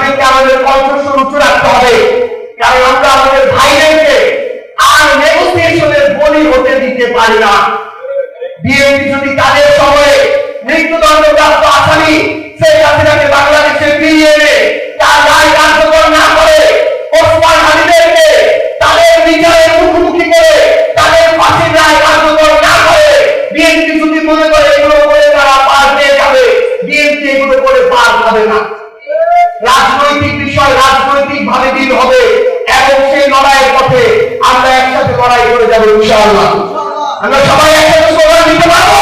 আমাদেরকে আমাদের কণ্ঠস্বর উঁচু রাখতে হবে, কারণ আমরা আমাদের ভাইদেরকে আর নেগোসিয়েশনের বলি হতে দিতে পারি না। বিএনপি যদি তাদের সময়ে মৃত্যুদণ্ডপ্রাপ্ত আসামি শেখ হাসিনাকে বাংলাদেশে ফিরিয়ে এনে তার রায় কার্যকর না করে ওসমান হাদিদেরকে তাদের বিচারের মুখোমুখি করে তাদের ফাঁসির রায় কার্যকর না করে বিএনপি যদি মনে করে এগুলো করে তারা পার পেয়ে যাবে, বিএনপি এগুলো করে পার পাবে না। রাজনৈতিক বিষয় রাজনৈতিক ভাবে দিন হবে এবং সেই লড়াইয়ের পথে আমরা একসাথে লড়াই করে যাবো ইনশাআল্লাহ। আমরা সবাই একসাথে স্লোগান দিতে পারবো।